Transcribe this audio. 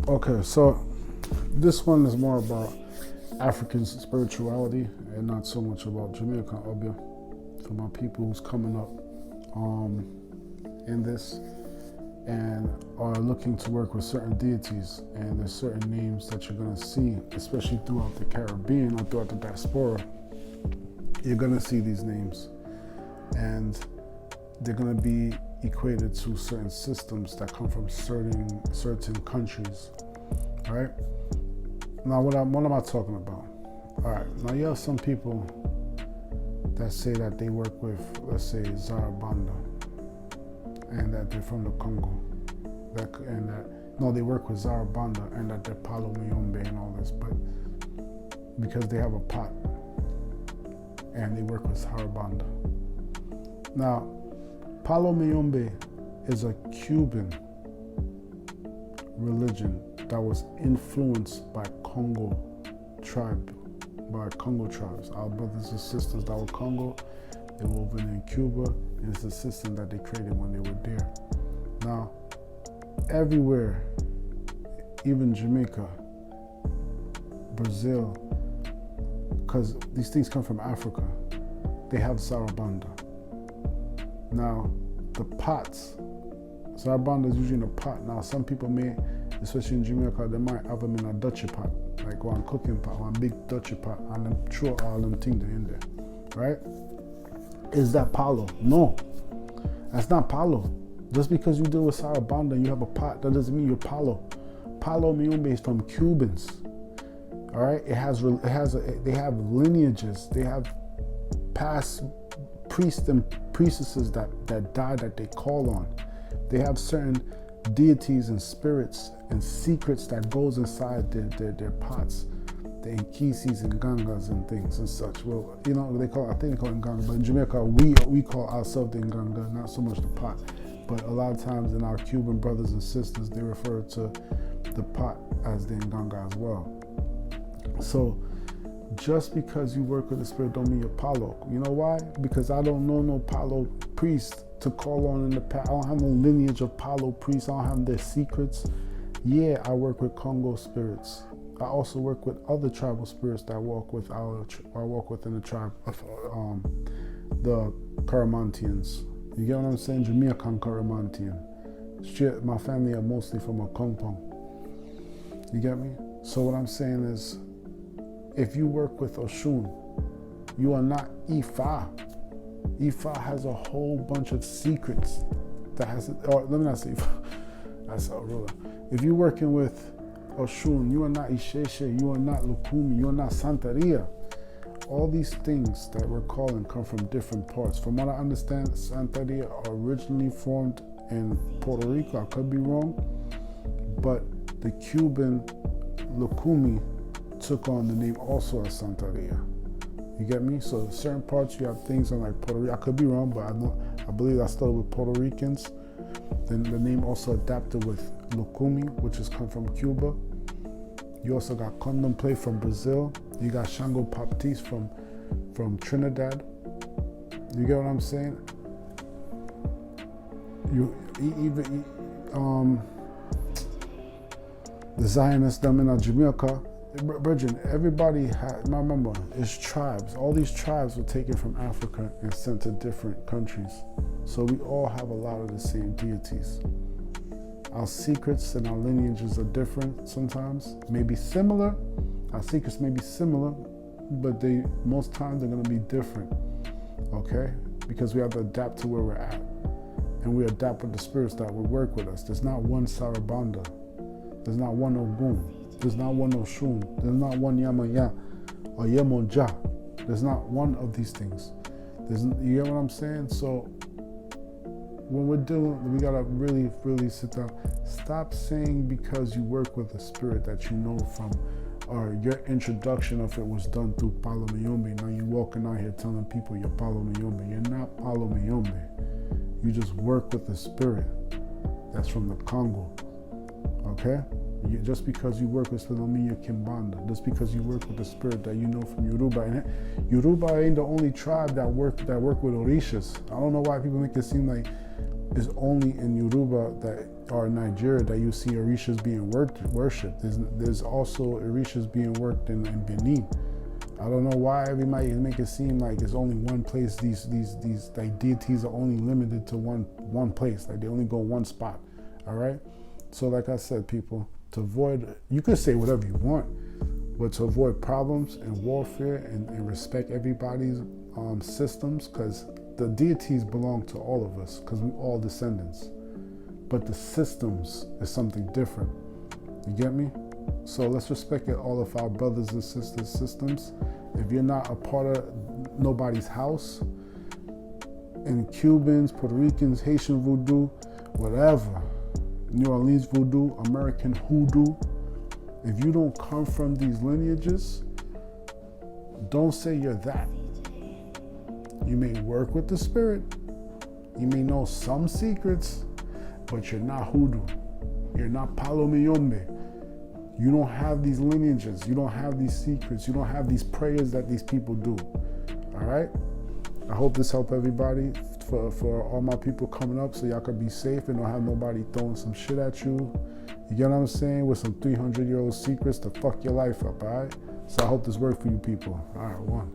Okay, so this one is more about African spirituality and not so much about Jamaican Obeah. For my people who's coming up in this and are looking to work with certain deities, and there's certain names that you're going to see, especially throughout the Caribbean or throughout the diaspora. You're going to see these names, and they're going to be equated to certain systems that come from certain countries. All right. Now, what am I talking about? All right. Now, you have some people that say that they work with, let's say, Zarabanda, and that they're from the Congo. They work with Zarabanda and that they're Palo Mayombe and all this, but because they have a pot and they work with Zarabanda. Now, Palo Mayombe is a Cuban religion that was influenced by Congo tribes. Our brothers and sisters that were Congo, they were over in Cuba, and it's a system that they created when they were there. Now, everywhere, even Jamaica, Brazil, because these things come from Africa, they have Zarabanda. Now, the pots, Zarabanda is usually in a pot. Now, some people may, especially in Jamaica, they might have them in a Dutchy pot, like one cooking pot, one big Dutchy pot, and then throw all them things in there, right? Is that palo? No, that's not palo. Just because you deal with Zarabanda and you have a pot, that doesn't mean you're palo. Palo Mayombe is from Cubans, all right? They have lineages. They have past priests and priestesses that die that they call on. They have certain deities and spirits and secrets that goes inside their pots, the Nkisis and Gangas and things and such. Well, I think they call it Nganga, but in Jamaica we call ourselves the Nganga, not so much the pot. But a lot of times in our Cuban brothers and sisters, they refer to the pot as the Nganga as well. So just because you work with the spirit don't mean you're palo. You know why? Because I don't know no palo priest to call on in the past. I don't have no lineage of palo priests. I don't have their secrets. Yeah, I work with Congo spirits. I also work with other tribal spirits that walk with I walk within the tribe of the Karamantians. You get what I'm saying? Jamaican Karamantian. My family are mostly from a Kongpong. You get me? So what I'm saying is, if you work with Oshun, you are not Ifa. Ifa has a whole bunch of secrets that has, or let me not say Ifa, that's a ruler. If you're working with Oshun, you are not Isheshe, you are not Lukumi, you are not Santeria. All these things that we're calling come from different parts. From what I understand, Santeria originally formed in Puerto Rico. I could be wrong, but the Cuban Lukumi took on the name also as Santeria. You get me? So certain parts you have things on like Puerto Rico. I could be wrong, but I believe I started with Puerto Ricans. Then the name also adapted with Lukumi, which has come from Cuba. You also got Condomplay from Brazil. You got Shango Baptiste from Trinidad. You get what I'm saying? The Zionists, them in Jamaica. Brethren, everybody had, remember, it's tribes. All these tribes were taken from Africa and sent to different countries. So we all have a lot of the same deities. Our secrets and our lineages are different sometimes, maybe similar. Our secrets may be similar, but most times they're going to be different, okay? Because we have to adapt to where we're at. And we adapt with the spirits that will work with us. There's not one Sarabanda. There's not one Ogun. There's not one Oshun. There's not one Yamaya or Yemonja. There's not one of these things. You get what I'm saying? So when we're dealing, we gotta really, really sit down. Stop saying because you work with a spirit that you know from, or your introduction of it was done through Palo Mayombe. Now you're walking out here telling people you're Palo Mayombe. You're not Palo Mayombe. You just work with a spirit that's from the Congo. Okay? Just because you work with spirit don't mean you're Kimbanda. Just because you work with the spirit that you know from Yoruba. And Yoruba ain't the only tribe that work with Orishas. I don't know why people make it seem like it's only in Yoruba that or Nigeria that you see Orishas being worshipped. There's also Orishas being worked in Benin. I don't know why everybody make it seem like it's only one place. These like deities are only limited to one place. Like they only go one spot. All right. So like I said, people, to avoid, you can say whatever you want, but to avoid problems and warfare and respect everybody's systems, because the deities belong to all of us, because we all descendants. But the systems is something different. You get me? So let's respect all of our brothers and sisters' systems. If you're not a part of nobody's house, and Cubans, Puerto Ricans, Haitian voodoo, whatever, New Orleans voodoo, American hoodoo, if you don't come from these lineages, don't say you're that. You may work with the spirit, you may know some secrets, but you're not hoodoo. You're not palo. You don't have these lineages. You don't have these secrets. You don't have these prayers that these people do. All right? I hope this helped everybody for all my people coming up, so y'all can be safe and don't have nobody throwing some shit at you. You get what I'm saying? With some 300-year-old secrets to fuck your life up, all right? So I hope this worked for you people. All right, one.